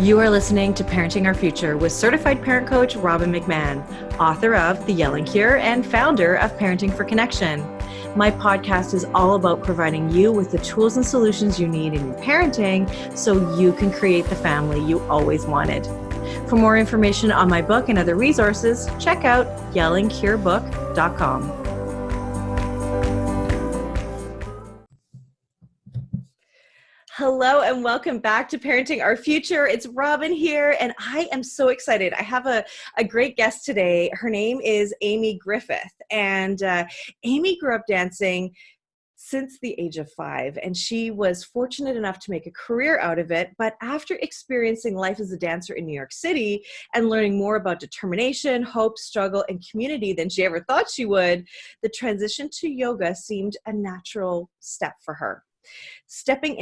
You are listening to Parenting Our Future with certified parent coach Robbin McManne, author of The Yelling Cure and founder of Parenting for Connection. My podcast is all about providing you with the tools and solutions you need in your parenting so you can create the family you always wanted. For more information on my book and other resources, check out yellingcurebook.com. Hello and welcome back to Parenting Our Future. It's Robbin here and I am so excited. I have a great guest today. Her name is Amy Griffith, and Amy grew up dancing since the age of 5, and she was fortunate enough to make a career out of it. But after experiencing life as a dancer in New York City and learning more about determination, hope, struggle, and community than she ever thought she would, the transition to yoga seemed a natural step for her. Stepping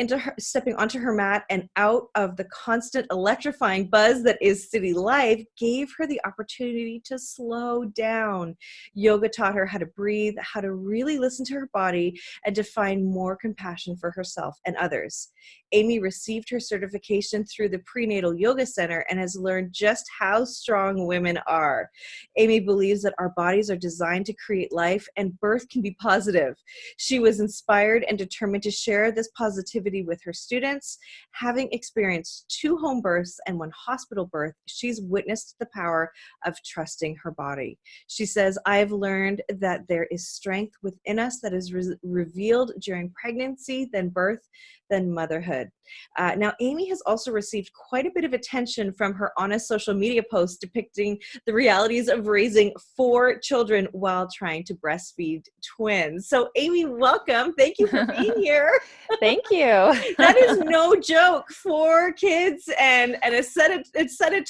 onto her mat and out of the constant electrifying buzz that is city life gave her the opportunity to slow down. Yoga taught her how to breathe, how to really listen to her body, and to find more compassion for herself and others. Amy received her certification through the Prenatal Yoga Center and has learned just how strong women are. Amy believes that our bodies are designed to create life and birth can be positive. She was inspired and determined to share this positivity with her students. Having experienced 2 home births and 1 hospital birth, she's witnessed the power of trusting her body. She says, "I've learned that there is strength within us that is revealed during pregnancy, then birth, then motherhood." Now, Amy has also received quite a bit of attention from her honest social media posts depicting the realities of raising 4 children while trying to breastfeed twins. So, Amy, welcome. Thank you for being here. Thank you. That is no joke. 4 kids and a set of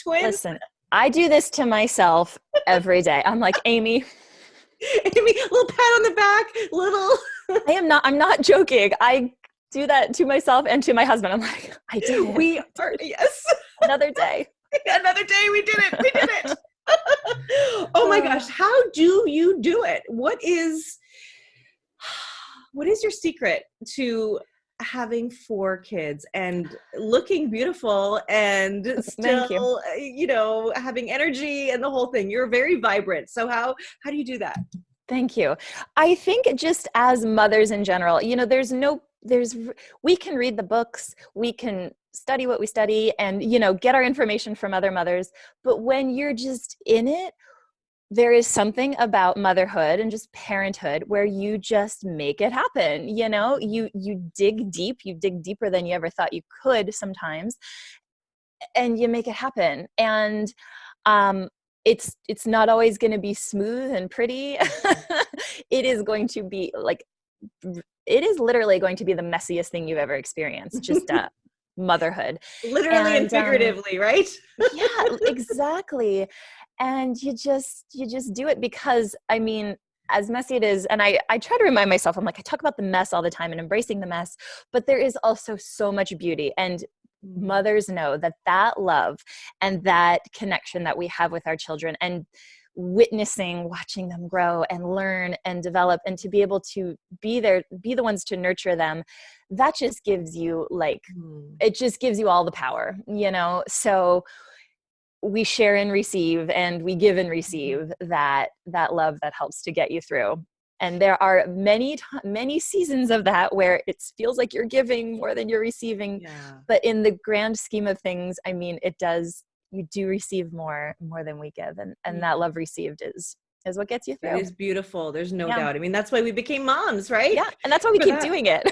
twins. Listen, I do this to myself every day. I'm like, Amy, little pat on the back, little. I'm not joking. I do that to myself and to my husband. I'm like, I did it. We are, yes. Another day. Another day. We did it. We did it. Oh my gosh. How do you do it? What is your secret to having 4 kids and looking beautiful and still, having energy and the whole thing? You're very vibrant. So how do you do that? Thank you. I think just as mothers in general, we can read the books, we can study what we study and, get our information from other mothers. But when you're just in it, there is something about motherhood and just parenthood where you just make it happen. You dig deep, you dig deeper than you ever thought you could sometimes, and you make it happen. And, it's not always going to be smooth and pretty. It is going to be it is literally going to be the messiest thing you've ever experienced, just motherhood. Literally and figuratively, right? Yeah, exactly. And you just do it because, as messy it is, and I try to remind myself, I'm like, I talk about the mess all the time and embracing the mess, but there is also so much beauty. And mothers know that love and that connection that we have with our children and watching them grow and learn and develop and to be able to be the ones to nurture them, that just gives you it just gives you all the power, so we share and receive and we give and receive that love that helps to get you through. And there are many seasons of that where it feels like you're giving more than you're receiving. Yeah. But in the grand scheme of things, you do receive more than we give. And that love received is what gets you through. It is beautiful. There's no doubt. That's why we became moms, right? Yeah. And that's why we keep doing it.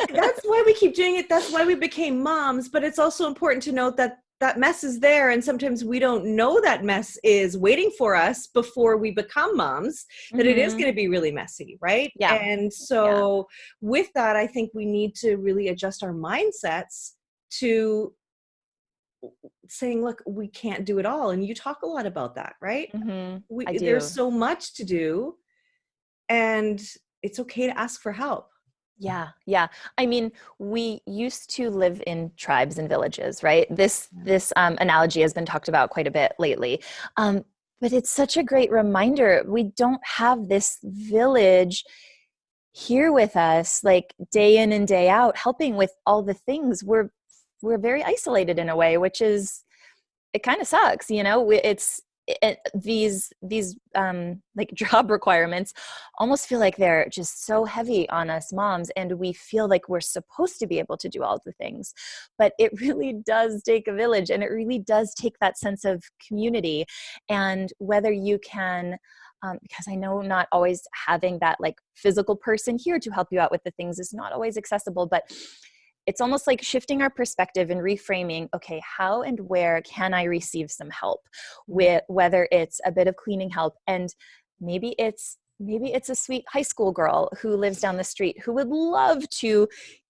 That's why we keep doing it. That's why we became moms. But it's also important to note that mess is there. And sometimes we don't know that mess is waiting for us before we become moms, that it is going to be really messy, right? Yeah. And so with that, I think we need to really adjust our mindsets to saying, look, we can't do it all. And you talk a lot about that, right? Mm-hmm. I do. There's so much to do and it's okay to ask for help. Yeah. Yeah. We used to live in tribes and villages, right? This analogy has been talked about quite a bit lately. But it's such a great reminder. We don't have this village here with us, like day in and day out, helping with all the things. We're we're very isolated in a way, which is, it kind of sucks, you know. These like job requirements almost feel like they're just so heavy on us moms, and we feel like we're supposed to be able to do all the things, but it really does take a village, and it really does take that sense of community. And whether you can, because I know not always having that like physical person here to help you out with the things is not always accessible, but it's almost like shifting our perspective and reframing, okay, how and where can I receive some help with, whether it's a bit of cleaning help, and maybe it's a sweet high school girl who lives down the street who would love to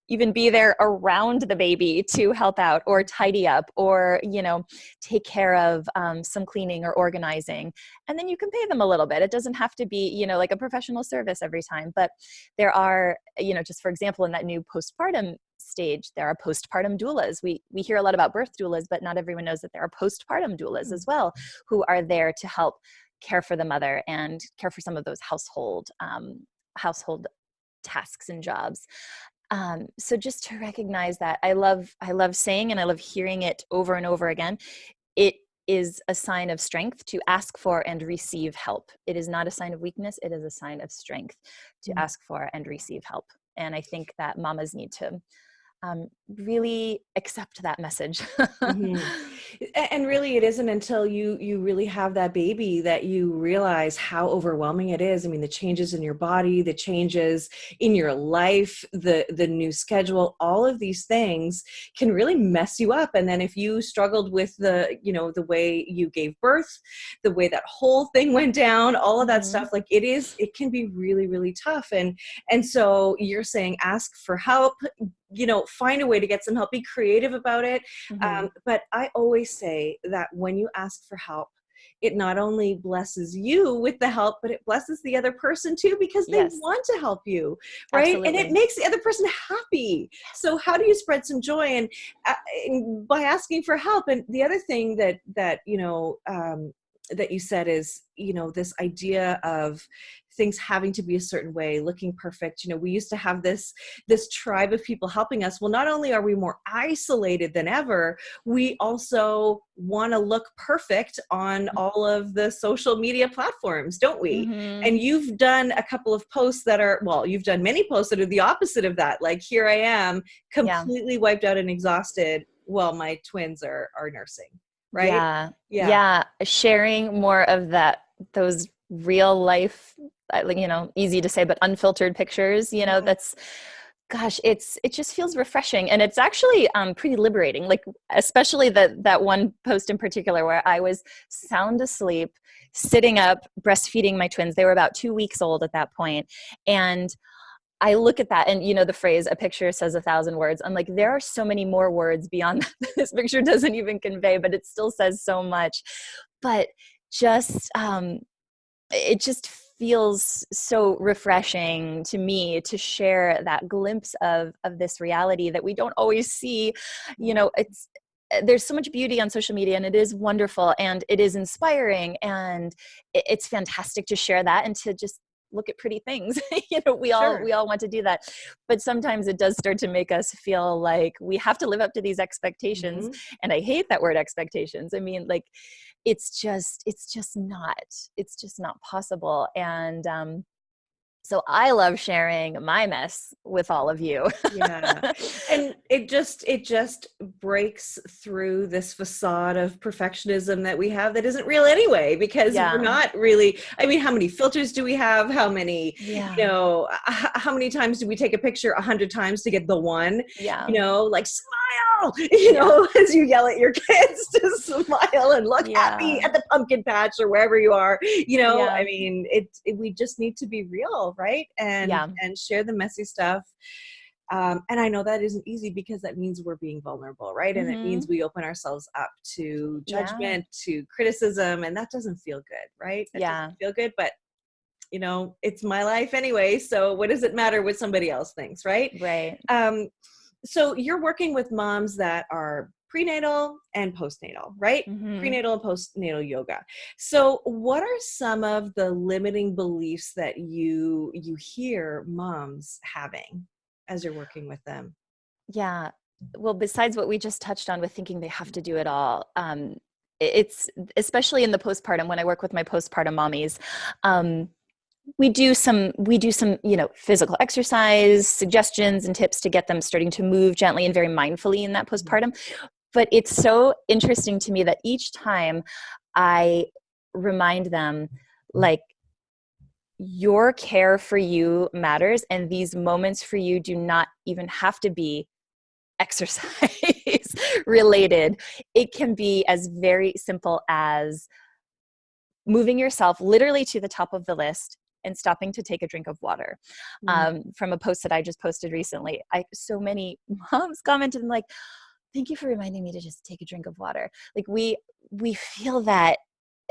even be there around the baby to help out or tidy up or, you know, take care of some cleaning or organizing. And then you can pay them a little bit. It doesn't have to be, you know, like a professional service every time. But there are, you know, just for example, in that new postpartum stage, there are postpartum doulas. We hear a lot about birth doulas, but not everyone knows that there are postpartum doulas as well, who are there to help care for the mother and care for some of those household tasks and jobs. So just to recognize that, I love saying, and I love hearing it over and over again, it is a sign of strength to ask for and receive help. It is not a sign of weakness. It is a sign of strength to ask for and receive help. And I think that mamas need to really accept that message. And really, it isn't until you really have that baby that you realize how overwhelming it is. I mean, the changes in your body, the changes in your life, the new schedule, all of these things can really mess you up. And then if you struggled with the way you gave birth, the way that whole thing went down, all of that stuff, like it can be really, really tough. And so you're saying ask for help, find a way to get some help, be creative about it. But I always say that when you ask for help, it not only blesses you with the help, but it blesses the other person too, because they want to help you, right? Absolutely. And it makes the other person happy. So how do you spread some joy? And by asking for help. And the other thing that you said is, this idea of things having to be a certain way, looking perfect. We used to have this tribe of people helping us. Well, not only are we more isolated than ever, we also want to look perfect on all of the social media platforms, don't we? And you've done a couple of posts you've done many posts that are the opposite of that. Like, here I am completely wiped out and exhausted while my twins are nursing. Right? Yeah. Sharing more of those real life, easy to say, but unfiltered pictures, that's, gosh, it just feels refreshing. And it's actually pretty liberating. Like, especially that one post in particular where I was sound asleep, sitting up, breastfeeding my twins. They were about 2 weeks old at that point. And I look at that and, the phrase, a picture says 1,000 words. I'm like, there are so many more words beyond that this picture doesn't even convey, but it still says so much. But just, it just feels so refreshing to me to share that glimpse of this reality that we don't always see. There's so much beauty on social media, and it is wonderful and it is inspiring, and it's fantastic to share that and to just look at pretty things. We all want to do that, but sometimes it does start to make us feel like we have to live up to these expectations. And I hate that word, expectations. I mean, like, it's just not possible. And so I love sharing my mess with all of you. And it just breaks through this facade of perfectionism that we have that isn't real anyway, because we're not really, I mean, how many filters do we have? How many, how many times do we take a picture 100 times to get the one, like, smile, as you yell at your kids to smile and look happy at the pumpkin patch or wherever you are, I mean, we just need to be real. Right. And share the messy stuff. And I know that isn't easy, because that means we're being vulnerable. Right. And it means we open ourselves up to judgment, to criticism, and that doesn't feel good. Right. It doesn't feel good, but it's my life anyway. So what does it matter what somebody else thinks? Right. Right. So you're working with moms that are prenatal and postnatal, right? Prenatal and postnatal yoga. So what are some of the limiting beliefs that you hear moms having as you're working with them? Yeah. well, besides what we just touched on with thinking they have to do it all, it's especially in the postpartum, when I work with my postpartum mommies, we do some, physical exercise suggestions and tips to get them starting to move gently and very mindfully in that postpartum. But it's so interesting to me that each time I remind them, like, your care for you matters, and these moments for you do not even have to be exercise related. It can be as very simple as moving yourself literally to the top of the list and stopping to take a drink of water. From a post that I just posted recently, so many moms commented and like, thank you for reminding me to just take a drink of water. Like we feel that,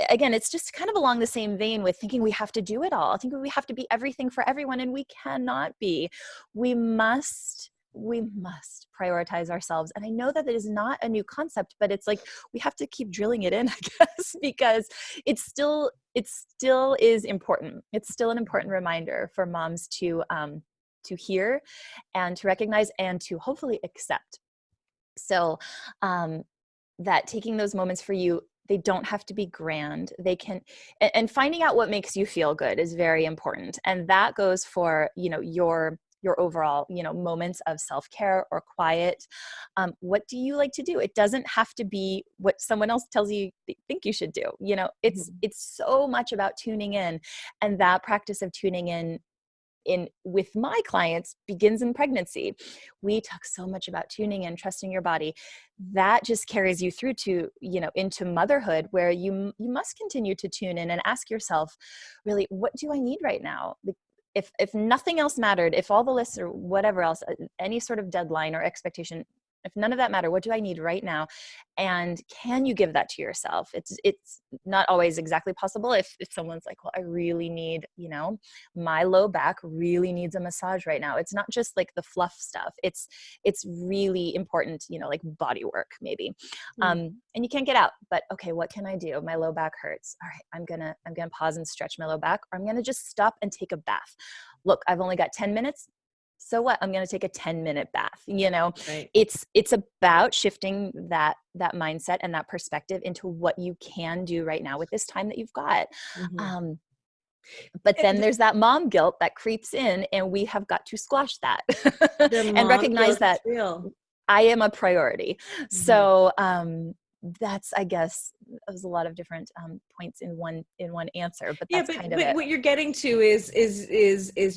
again, it's just kind of along the same vein with thinking we have to do it all. I think we have to be everything for everyone, and we cannot be. We must prioritize ourselves. And I know that it is not a new concept, but it's like we have to keep drilling it in, I guess, because it still is important. It's still an important reminder for moms to hear and to recognize and to hopefully accept. So that taking those moments for you, they don't have to be grand. They can, and finding out what makes you feel good is very important. And that goes for, your overall, moments of self-care or quiet. What do you like to do? It doesn't have to be what someone else tells you they think you should do. It's so much about tuning in, and that practice of tuning in with my clients begins in pregnancy. We talk so much about tuning in, trusting your body. That just carries you through to, into motherhood, where you must continue to tune in and ask yourself, really, what do I need right now? If nothing else mattered, if all the lists or whatever else, any sort of deadline or expectation, if none of that matter, what do I need right now? And can you give that to yourself? It's not always exactly possible. If someone's like, well, I really need, my low back really needs a massage right now. It's not just like the fluff stuff. It's really important, like body work maybe. And you can't get out, but okay, what can I do? My low back hurts. All right, I'm gonna pause and stretch my low back, or I'm gonna just stop and take a bath. Look, I've only got 10 minutes. So what? I'm going to take a 10-minute bath. Right. It's about shifting that mindset and that perspective into what you can do right now with this time that you've got. But then there's that mom guilt that creeps in, and we have got to squash that The and mom recognize guilt is that real. I am a priority. So that's, I guess, there's a lot of different points in one answer, but Yeah, that's but kind of it. what you're getting to is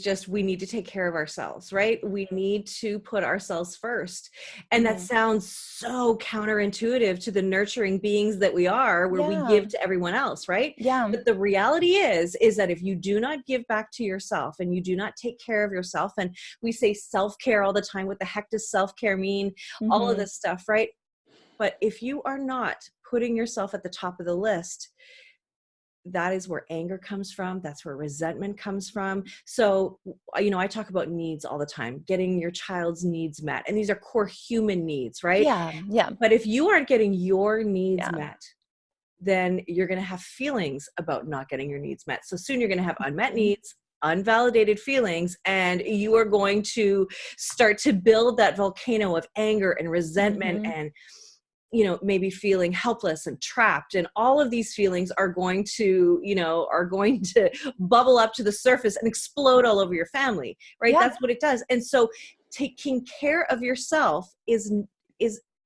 just, we need to take care of ourselves, right? We need to put ourselves first. And that sounds so counterintuitive to the nurturing beings that we are, where we give to everyone else, right? Yeah. But the reality is that if you do not give back to yourself and you do not take care of yourself, and we say self-care all the time, what the heck does self-care mean? All of this stuff, right? But if you are not putting yourself at the top of the list, that is where anger comes from. That's where resentment comes from. So, I talk about needs all the time, getting your child's needs met. And these are core human needs, right? Yeah. But if you aren't getting your needs met, then you're going to have feelings about not getting your needs met. So soon you're going to have unmet needs, unvalidated feelings, and you are going to start to build that volcano of anger and resentment and maybe feeling helpless and trapped, and all of these feelings are going to bubble up to the surface and explode all over your family, right? That's what it does. And so taking care of yourself is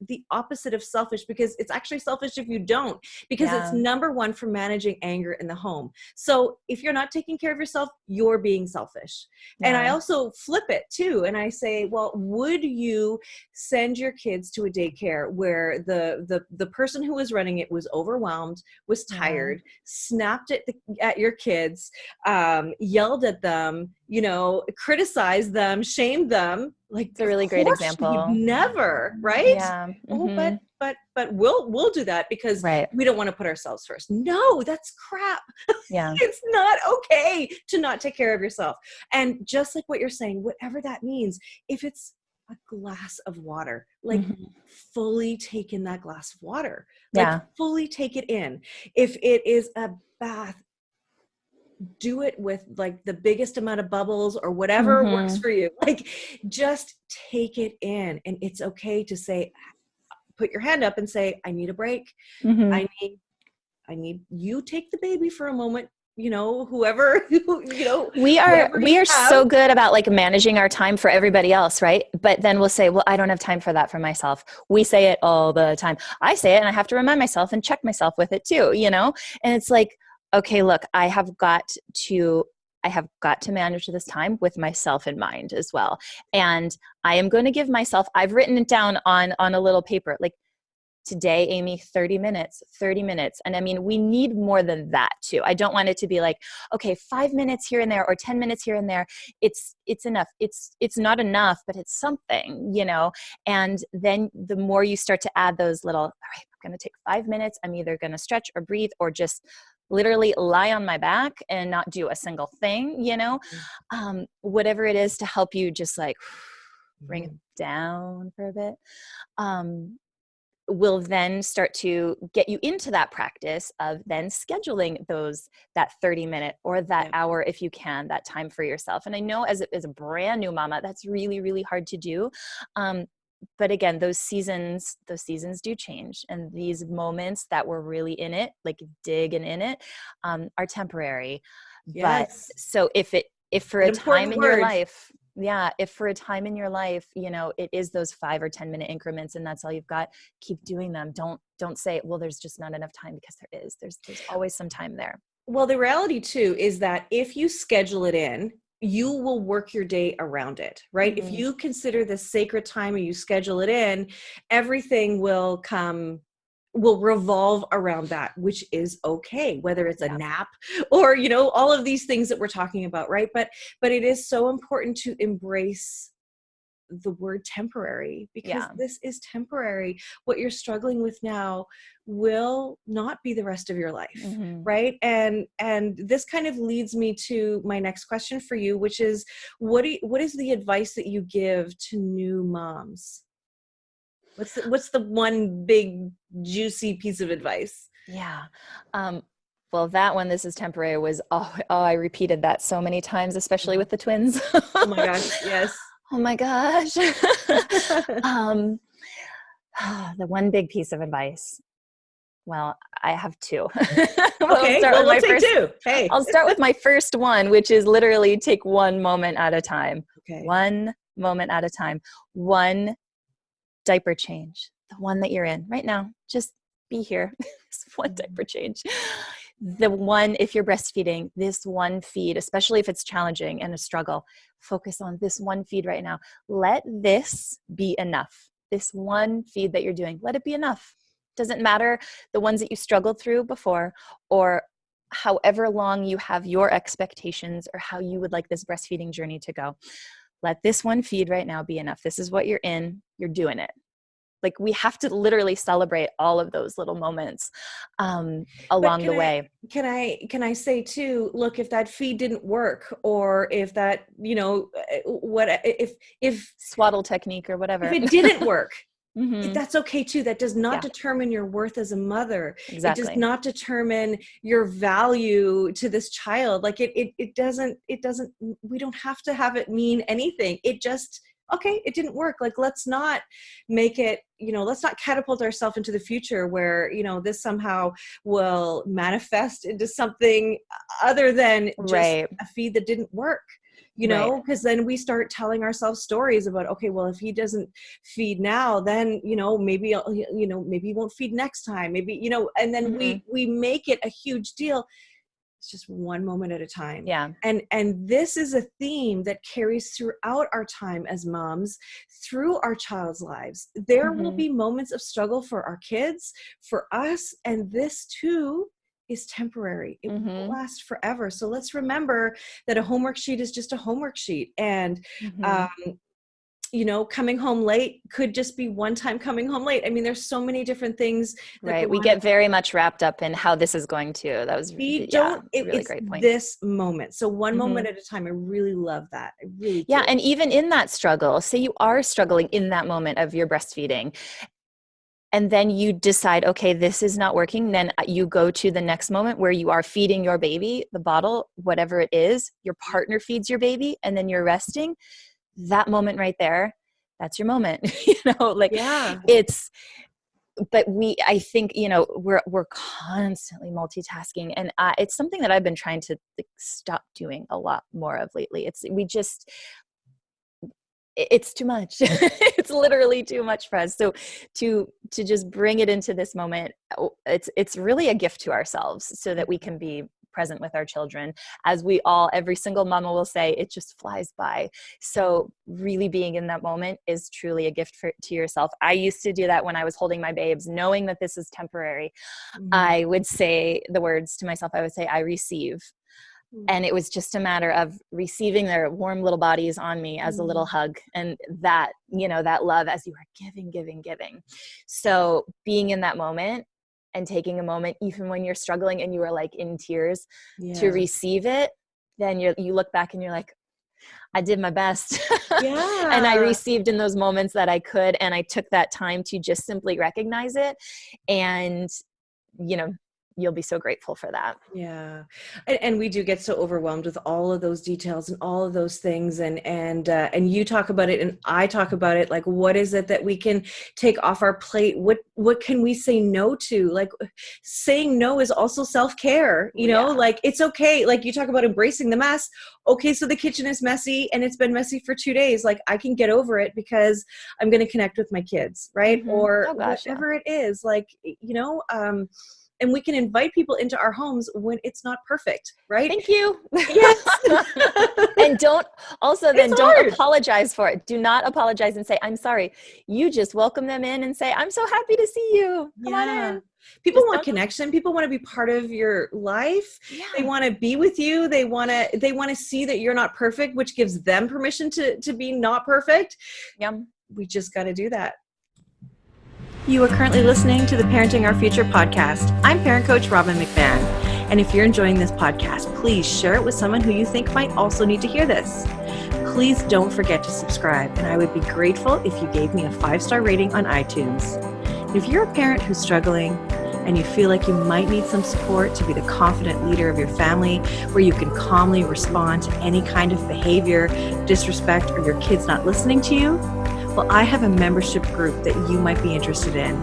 the opposite of selfish, because it's actually selfish if you don't, because it's number one for managing anger in the home. So if you're not taking care of yourself, you're being selfish. And I also flip it too, and I say, well, would you send your kids to a daycare where the person who was running it was overwhelmed, was tired, snapped at your kids, yelled at them, criticized them, shamed them? Like, it's a really great example. We'd never, right? Oh, but we'll do that because we don't want to put ourselves first. No, that's crap. It's not okay to not take care of yourself. And just like what you're saying, whatever that means, if it's a glass of water, like fully take in that glass of water, like fully take it in. If it is a bath, do it with like the biggest amount of bubbles or whatever works Mm-hmm. for you. Like, just take it in. And it's okay to say, put your hand up and say, I need a break. Mm-hmm. I need you take the baby for a moment, whoever, We are whoever we you are have. so good about like managing our time for everybody else, right? But then we'll say, well, I don't have time for that for myself. We say it all the time. I say it and I have to remind myself and check myself with it too, And it's like, okay, look, I have got to manage this time with myself in mind as well. And I am going to give myself, I've written it down on a little paper, like, today, Amy, 30 minutes, 30 minutes. And I mean, we need more than that too. I don't want it to be like, okay, 5 minutes here and there or 10 minutes here and there. It's enough. It's not enough, but it's something, And then the more you start to add those little, all right, I'm going to take 5 minutes. I'm either going to stretch or breathe or just literally lie on my back and not do a single thing, whatever it is to help you just like bring it down for a bit. Will then start to get you into that practice of then scheduling that 30-minute or that hour, if you can, that time for yourself. And I know as a brand new mama, that's really, really hard to do. But again, those seasons do change. And these moments that we're really in it, like digging in it, are temporary. But Yes. so if for An a time important in your word. life, if for a time in your life, it is those 5 or 10 minute increments and that's all you've got, keep doing them. Don't say, well, there's just not enough time, because there is. There's always some time there. Well, the reality too is that if you schedule it in, you will work your day around it, right? Mm-hmm. If you consider this sacred time and you schedule it in, everything will revolve around that, which is okay, whether it's a nap or, all of these things that we're talking about, right? But it is so important to embrace the word temporary, because this is temporary. What you're struggling with now will not be the rest of your life. Mm-hmm. Right. And this kind of leads me to my next question for you, which is, what is the advice that you give to new moms? What's the one big juicy piece of advice? Yeah. Well, that one, this is temporary, was, I repeated that so many times, especially with the twins. Oh my gosh. Yes. Oh my gosh. The one big piece of advice. Well, I have 2. Okay. Well, we'll take 2. Hey. I'll start with my first one, which is literally take one moment at a time. Okay. One moment at a time. One diaper change. The one that you're in right now. Just be here. One diaper change. The one, if you're breastfeeding, this one feed, especially if it's challenging and a struggle, focus on this one feed right now. Let this be enough. This one feed that you're doing, let it be enough. Doesn't matter the ones that you struggled through before, or however long you have your expectations or how you would like this breastfeeding journey to go. Let this one feed right now be enough. This is what you're in. You're doing it. Like, we have to literally celebrate all of those little moments along the way. Can I say too, look, if that feed didn't work, or if that, if swaddle technique or whatever, if it didn't work, mm-hmm. that's okay too. That does not determine your worth as a mother. Exactly. It does not determine your value to this child. Like it doesn't, we don't have to have it mean anything. It just, okay, it didn't work. Like, let's not make it, let's not catapult ourselves into the future where, this somehow will manifest into something other than just a feed that didn't work. Because then we start telling ourselves stories about, okay, well, if he doesn't feed now, then, maybe, maybe he won't feed next time, maybe, and then we make it a huge deal. It's just one moment at a time. Yeah. And this is a theme that carries throughout our time as moms, through our child's lives. There will be moments of struggle for our kids, for us, and this too is temporary. It won't last forever. So let's remember that a homework sheet is just a homework sheet. And, coming home late could just be one time coming home late. I mean, there's so many different things. That we get very much wrapped up in how this is going to. That was really great point. This moment. So one moment at a time. I really love that. I really do. And even in that struggle, say you are struggling in that moment of your breastfeeding, And then you decide, okay, this is not working. Then you go to the next moment where you are feeding your baby the bottle, whatever it is, your partner feeds your baby, and then you're resting. That moment right there, that's your moment. Like Yeah. it's, but I think, we're constantly multitasking, and it's something that I've been trying to like, stop doing a lot more of lately. It's too much. It's literally too much for us. So to just bring it into this moment, it's really a gift to ourselves so that we can be present with our children. As every single mama will say, it just flies by. So really being in that moment is truly a gift to yourself. I used to do that when I was holding my babes, knowing that this is temporary. I would say the words to myself. I would say, I receive. And it was just a matter of receiving their warm little bodies on me as a little hug. And that, that love as you are giving. So being in that moment and taking a moment, even when you're struggling and you are like in tears, to receive it, then you look back and you're like, I did my best. Yeah. And I received in those moments that I could. And I took that time to just simply recognize it. And, you'll be so grateful for that. Yeah. And we do get so overwhelmed with all of those details and all of those things. And you talk about it and I talk about it. Like, what is it that we can take off our plate? What can we say no to? Like, saying no is also self-care, like it's okay. Like you talk about embracing the mess. Okay. So the kitchen is messy and it's been messy for 2 days. Like I can get over it because I'm going to connect with my kids. Right. Or whatever it is, like, and we can invite people into our homes when it's not perfect, right? Thank you. Yes. And don't apologize for it. Do not apologize and say, I'm sorry. You just welcome them in and say, I'm so happy to see you. Come on in. People want connection. People want to be part of your life. Yeah. They want to be with you. They want to see that you're not perfect, which gives them permission to be not perfect. Yum. We just got to do that. You are currently listening to the Parenting Our Future podcast. I'm parent coach Robbin McManne. And if you're enjoying this podcast, please share it with someone who you think might also need to hear this. Please don't forget to subscribe, and I would be grateful if you gave me a 5-star rating on iTunes. If you're a parent who's struggling and you feel like you might need some support to be the confident leader of your family, where you can calmly respond to any kind of behavior, disrespect, or your kids not listening to you, well, I have a membership group that you might be interested in.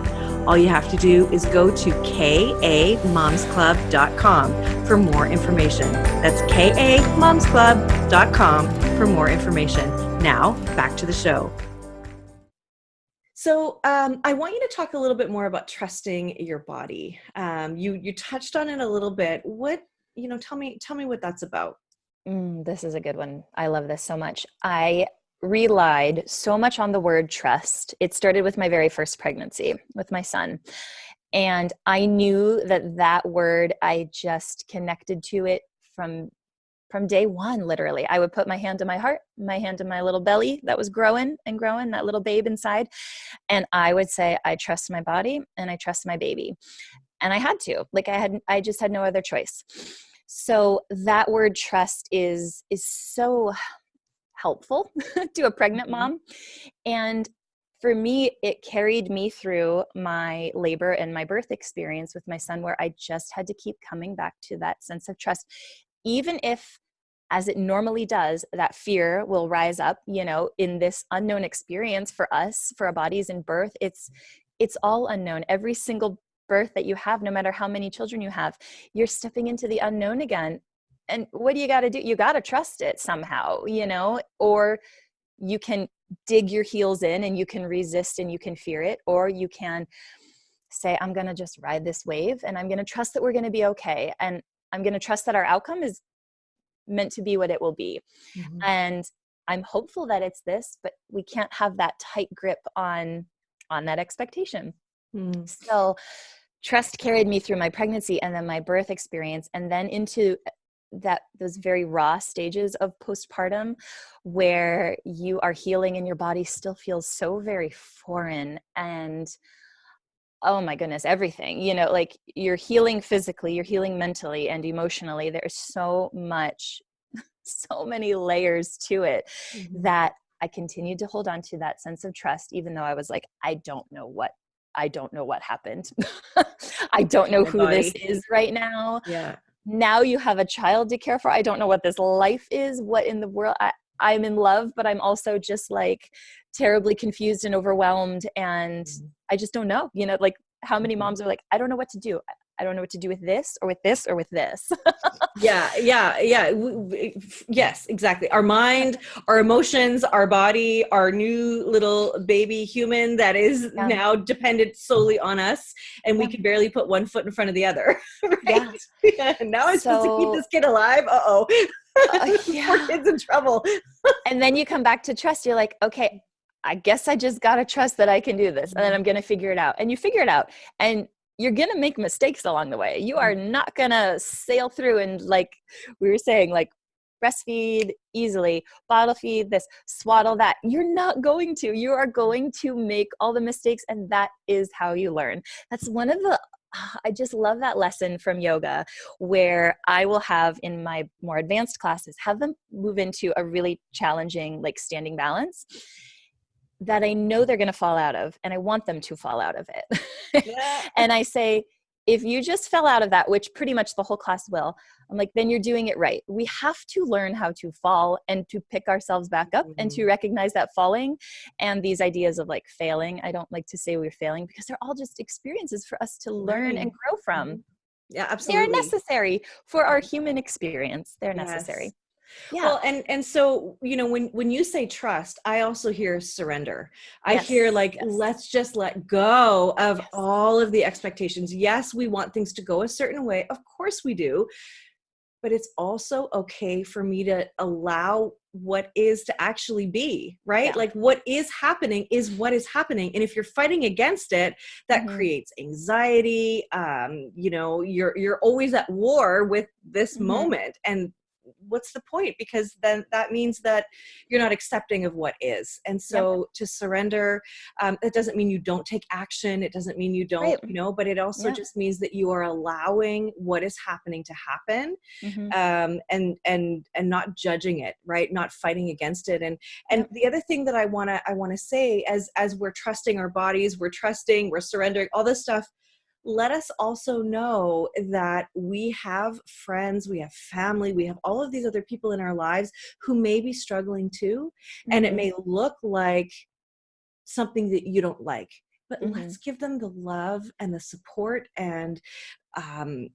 All you have to do is go to kamomsclub.com for more information. That's kamomsclub.com for more information. Now, back to the show. So I want you to talk a little bit more about trusting your body. You touched on it a little bit. Tell me what that's about. This is a good one. I love this so much. I relied so much on the word trust. It started with my very first pregnancy with my son. And I knew that word, I just connected to it from day one, literally. I would put my hand to my heart, my hand to my little belly that was growing and growing, that little babe inside. And I would say, I trust my body and I trust my baby. And I had to, I just had no other choice. So that word trust is so helpful to a pregnant mom. And for me, it carried me through my labor and my birth experience with my son, where I just had to keep coming back to that sense of trust. Even if, as it normally does, that fear will rise up, in this unknown experience for us, for our bodies in birth, it's all unknown. Every single birth that you have, no matter how many children you have, you're stepping into the unknown again. And what do you got to do? You got to trust it somehow, or you can dig your heels in and you can resist and you can fear it, or you can say, I'm going to just ride this wave and I'm going to trust that we're going to be okay. And I'm going to trust that our outcome is meant to be what it will be. And I'm hopeful that it's this, but we can't have that tight grip on that expectation. So trust carried me through my pregnancy and then my birth experience, and then into those very raw stages of postpartum, where you are healing and your body still feels so very foreign. And oh my goodness, everything, like you're healing physically, you're healing mentally and emotionally. There's so many layers to it that I continued to hold on to that sense of trust, even though I was like, I don't know what I don't know what happened. I don't know My who this body. is right now. Yeah. Now you have a child to care for. I don't know what this life is. What in the world? I'm in love, but I'm also just like terribly confused and overwhelmed. And I just don't know, like how many moms are like, I don't know what to do. I don't know what to do with this or with this or with this. Yeah. Yes, exactly. Our mind, our emotions, our body, our new little baby human that is Yeah. now dependent solely on us, and we Yeah. can barely put one foot in front of the other, right? Yeah. Yeah. Now I'm supposed to keep So, this kid alive. Uh-oh. Poor yeah. kid's in trouble. And then you come back to trust. You're like, okay, I guess I just got to trust that I can do this. And then I'm going to figure it out. And you figure it out. And you're going to make mistakes along the way. You are not going to sail through and, like we were saying, like breastfeed easily, bottle feed this, swaddle that. You're not going to. You are going to make all the mistakes. And that is how you learn. That's one of the I just love that lesson from yoga, where I will have in my more advanced classes, have them move into a really challenging, like standing balance that I know they're going to fall out of, and I want them to fall out of it. Yeah. And I say, if you just fell out of that, which pretty much the whole class will, I'm like, then you're doing it right. We have to learn how to fall and to pick ourselves back up and to recognize that falling and these ideas of like failing. I don't like to say we're failing because they're all just experiences for us to learn and grow from. Yeah, They're absolutely. necessary for our human experience. They're Yes. necessary. Yeah. Well, and so, when you say trust, I also hear surrender. I Yes. hear like, Yes. let's just let go of Yes. all of the expectations. Yes, we want things to go a certain way. Of course we do. But it's also okay for me to allow what is to actually be, right? Yeah. Like what is happening is what is happening. And if you're fighting against it, that creates anxiety. You're always at war with this moment. And what's the point? Because then that means that you're not accepting of what is. And so to surrender, it doesn't mean you don't take action. It doesn't mean you don't, but it also just means that you are allowing what is happening to happen, and not judging it, right? Not fighting against it. And the other thing that I want to say, as we're trusting our bodies, we're surrendering, all this stuff, let us also know that we have friends, we have family, we have all of these other people in our lives who may be struggling too. And it may look like something that you don't like, but let's give them the love and the support and, the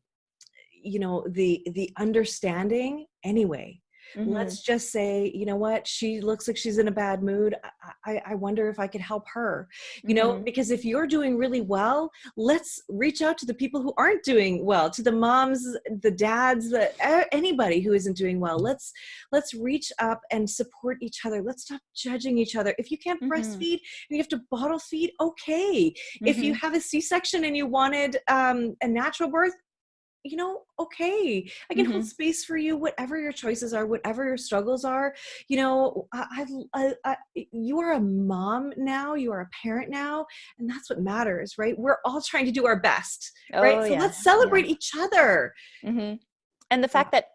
understanding anyway. Let's just say, you know what, she looks like she's in a bad mood. I wonder if I could help her, because if you're doing really well, let's reach out to the people who aren't doing well, to the moms, the dads, anybody who isn't doing well. Let's reach up and support each other. Let's stop judging each other. If you can't breastfeed and you have to bottle feed, okay. If you have a C-section and you wanted a natural birth, okay, I can hold space for you, whatever your choices are, whatever your struggles are. You are a mom now, you are a parent now, and that's what matters, right? We're all trying to do our best, right? So let's celebrate each other. And the fact that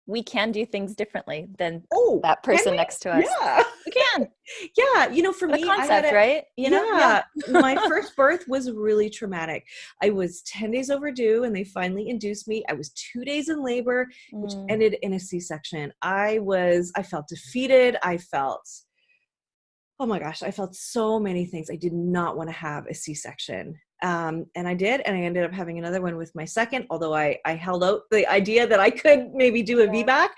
we can do things differently than that can person we? next to us. Yeah. We can. Yeah. For me, concept, right? My first birth was really traumatic. I was 10 days overdue and they finally induced me. I was 2 days in labor, which ended in a C-section. I felt defeated. Oh my gosh, I felt so many things. I did not want to have a C-section. And I did, and I ended up having another one with my second, although I held out the idea that I could maybe do a VBAC,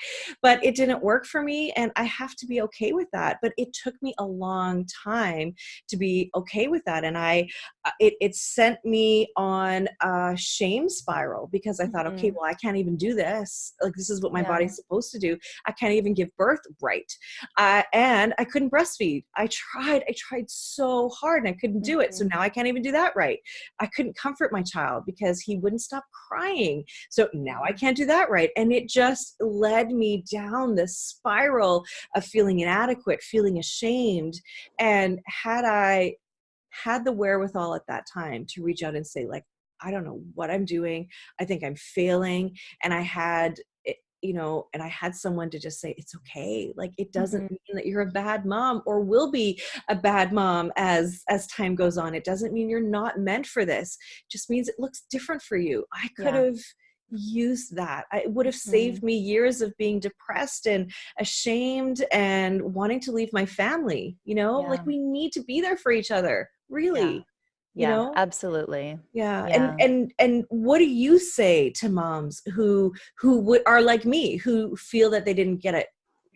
but it didn't work for me, and I have to be okay with that. But it took me a long time to be okay with that, and it sent me on a shame spiral, because I thought, okay, well, I can't even do this. Like, this is what my body's supposed to do. I can't even give birth right. And I couldn't breastfeed. I tried so hard and I couldn't do it. So now I can't even do that right. I couldn't comfort my child because he wouldn't stop crying. So now I can't do that right. And it just led me down this spiral of feeling inadequate, feeling ashamed. And had I had the wherewithal at that time to reach out and say, like, I don't know what I'm doing. I think I'm failing. And I had you know, and I had someone to just say, it's okay. Like, it doesn't Mhm. mean that you're a bad mom or will be a bad mom as time goes on. It doesn't mean you're not meant for this. It just means it looks different for you. I could Yeah. have used that. It would have saved Mhm. me years of being depressed and ashamed and wanting to leave my family. You know, like, Yeah. we need to be there for each other, Yeah. really, you Yeah, know? absolutely. Yeah. And Yeah. what do you say to moms who are like me, who feel that they didn't get it,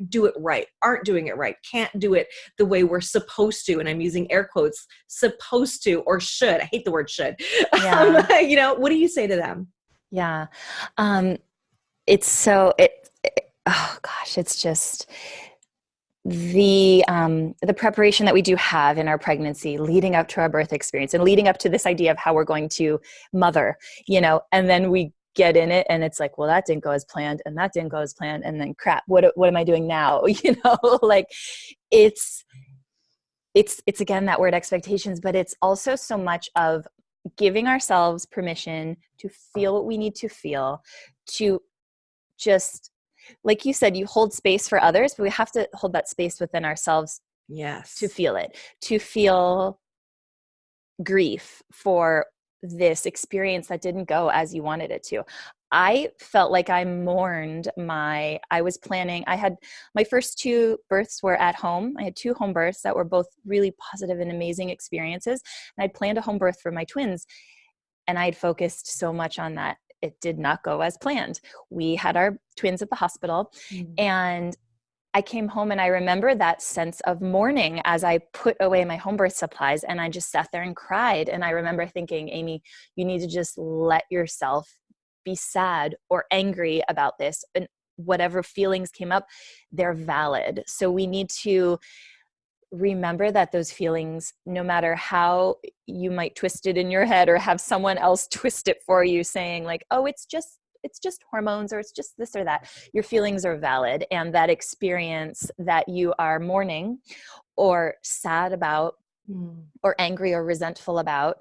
do it right, aren't doing it right, can't do it the way we're supposed to? And I'm using air quotes, supposed to, or should. I hate the word should. Yeah. You know, what do you say to them? Yeah. Um, it's so it oh gosh, it's just the preparation that we do have in our pregnancy leading up to our birth experience and leading up to this idea of how we're going to mother, you know, and then we get in it and it's like, well, that didn't go as planned and that didn't go as planned. And then crap, what am I doing now? You know, like it's, it's again, that word expectations, but it's also so much of giving ourselves permission to feel what we need to feel, to just, like you said, you hold space for others, but we have to hold that space within ourselves to Yes. feel it, to feel grief for this experience that didn't go as you wanted it to. I felt like I mourned I was planning, I had my first two births were at home. I had two home births that were both really positive and amazing experiences. And I'd planned a home birth for my twins. And I had focused so much on that. It did not go as planned. We had our twins at the hospital, Mm. and I came home and I remember that sense of mourning as I put away my home birth supplies, and I just sat there and cried. And I remember thinking, Amy, you need to just let yourself be sad or angry about this. And whatever feelings came up, they're valid. So we need to remember that those feelings, no matter how you might twist it in your head or have someone else twist it for you saying like, oh, it's just hormones, or it's just this or that, your feelings are valid. And that experience that you are mourning or sad about Mm. or angry or resentful about,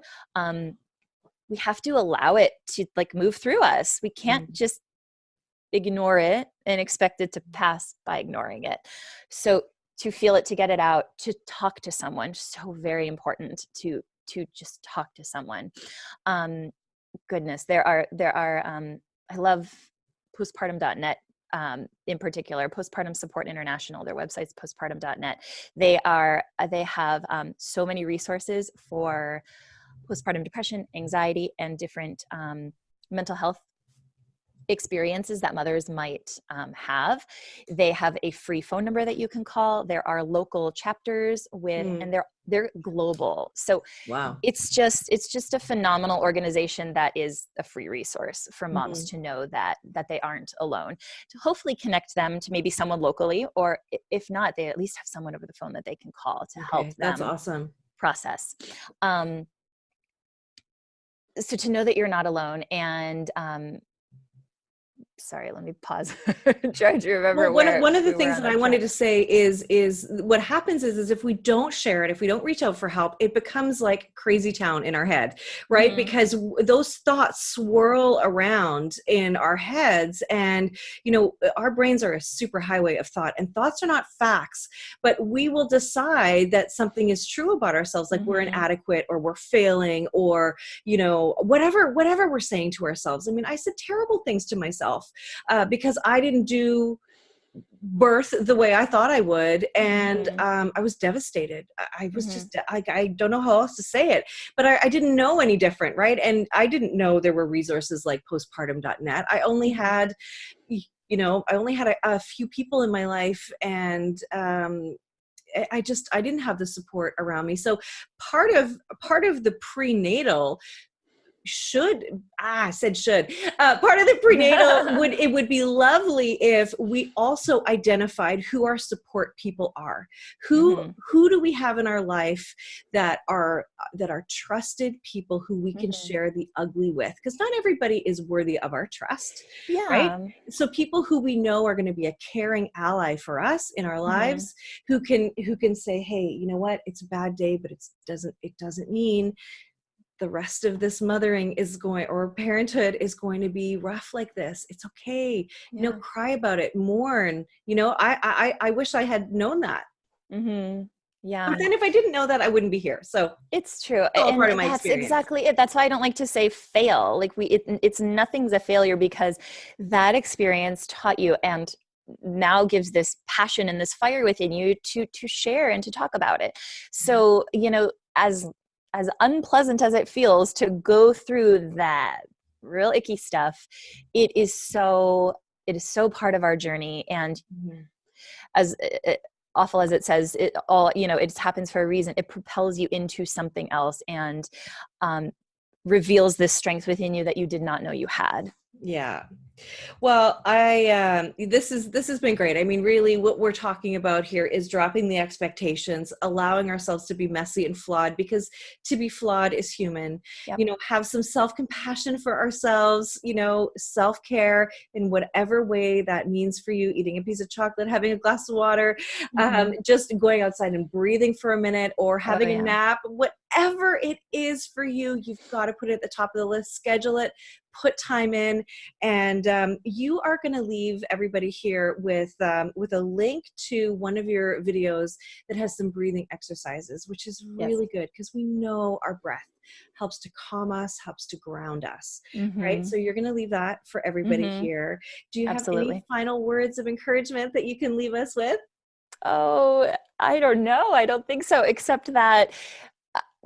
we have to allow it to like move through us. We can't Mm. just ignore it and expect it to pass by ignoring it. So to feel it, to get it out, to talk to someone, so very important to just talk to someone. Um, Goodness, there are I love postpartum.net, in particular, Postpartum Support International. Their website's postpartum.net. They have so many resources for postpartum depression, anxiety, and different mental health experiences that mothers might have. They have a free phone number that you can call. There are local chapters with, Mm. and they're global. So Wow. it's just a phenomenal organization that is a free resource for moms Mm. to know that they aren't alone. To hopefully connect them to maybe someone locally, or if not, they at least have someone over the phone that they can call to help Okay, that's them awesome. process. So to know that you're not alone, and sorry, let me pause. Trying to Well, remember where one of the we were things on that I that wanted track. to say is what happens is if we don't share it, if we don't reach out for help, it becomes like crazy town in our head, right? Mhm. Because those thoughts swirl around in our heads, and you know, our brains are a super highway of thought, and thoughts are not facts. But we will decide that something is true about ourselves, like we're Mhm. inadequate or we're failing, or you know, whatever we're saying to ourselves. I mean, I said terrible things to myself because I didn't do birth the way I thought I would. And Mhm. I was devastated. I was Mhm. just, I don't know how else to say it, but I didn't know any different. Right. And I didn't know there were resources like postpartum.net. I only Mhm. had, you know, I only had a few people in my life, and I didn't have the support around me. So part of the prenatal should I said should part of the prenatal would be lovely if we also identified who our support people are. Mhm. Who do we have in our life that are trusted people who we can Mhm. share the ugly with, because not everybody is worthy of our trust, right? Yeah. So people who we know are going to be a caring ally for us in our Mhm. lives, who can say, hey, you know what, it's a bad day, but it doesn't mean the rest of this mothering is going, or parenthood is going to be rough like this. It's okay. Cry about it, mourn. I wish I had known that. Mm-hmm. Yeah. But then if I didn't know that, I wouldn't be here. So it's true. it's all And part of my that's experience. exactly it. That's why I don't like to say fail. Like it's nothing's a failure, because that experience taught you and now gives this passion and this fire within you to share and to talk about it. So, as unpleasant as it feels to go through that real icky stuff, it is so part of our journey. And as awful as it says, it all, it happens for a reason. It propels you into something else and reveals this strength within you that you did not know you had. Yeah. Well, this has been great. I mean, really what we're talking about here is dropping the expectations, allowing ourselves to be messy and flawed, because to be flawed is human. Yep. Have some self-compassion for ourselves, self-care in whatever way that means for you, eating a piece of chocolate, having a glass of water, just going outside and breathing for a minute, or having a nap, whatever it is for you, you've got to put it at the top of the list, schedule it, put time in, and you are going to leave everybody here with a link to one of your videos that has some breathing exercises, which is really good, because we know our breath helps to calm us, helps to ground us, right? So you're going to leave that for everybody here. Do you have any final words of encouragement that you can leave us with? Oh, I don't know. I don't think so, except that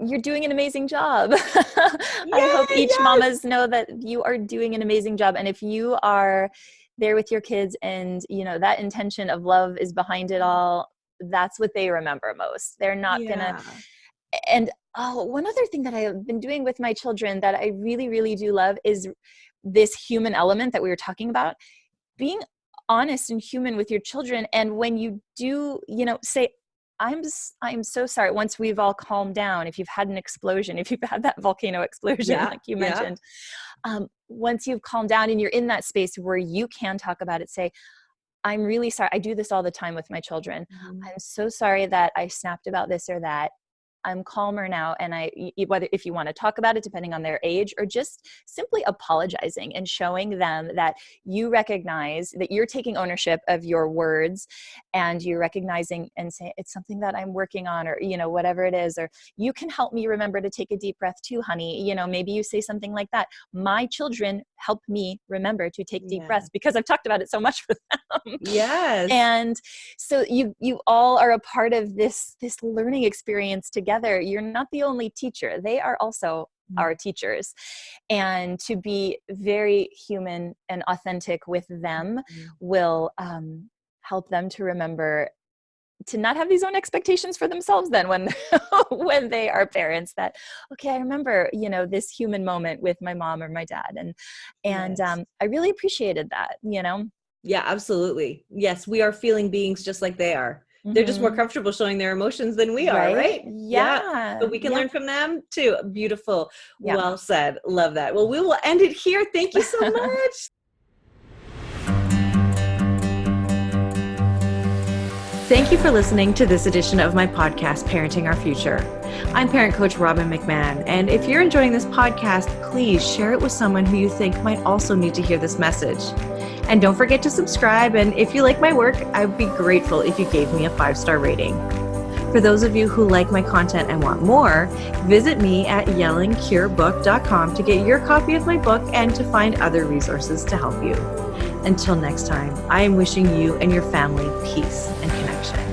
you're doing an amazing job. I hope each mamas know that you are doing an amazing job. And if you are there with your kids and, that intention of love is behind it all, that's what they remember most. They're not gonna. And one other thing that I've been doing with my children that I really, really do love is this human element that we were talking about, being honest and human with your children. And when you do, say, I'm so sorry. Once we've all calmed down, if you've had an explosion, if you've had that volcano explosion, like you mentioned, once you've calmed down and you're in that space where you can talk about it, say, I'm really sorry. I do this all the time with my children. I'm so sorry that I snapped about this or that. I'm calmer now. And whether if you want to talk about it, depending on their age, or just simply apologizing and showing them that you recognize that you're taking ownership of your words, and you're recognizing and saying, it's something that I'm working on, or, whatever it is, or you can help me remember to take a deep breath too, honey. Maybe you say something like that. My children help me remember to take deep breaths because I've talked about it so much with them. Yes. And so you all are a part of this learning experience together. You're not the only teacher. They are also our teachers. And to be very human and authentic with them will help them to remember to not have these own expectations for themselves then when when they are parents, that, okay, I remember, this human moment with my mom or my dad. And I really appreciated that, Yeah, absolutely. Yes. We are feeling beings just like they are. They're just more comfortable showing their emotions than we are, right? Yeah. But we can learn from them too. Beautiful. Yeah. Well said. Love that. Well, we will end it here. Thank you so much. Thank you for listening to this edition of my podcast, Parenting Our Future. I'm parent coach Robbin McManne, and if you're enjoying this podcast, please share it with someone who you think might also need to hear this message. And don't forget to subscribe, and if you like my work, I would be grateful if you gave me a 5-star rating. For those of you who like my content and want more, visit me at yellingcurebook.com to get your copy of my book and to find other resources to help you. Until next time, I am wishing you and your family peace and connection.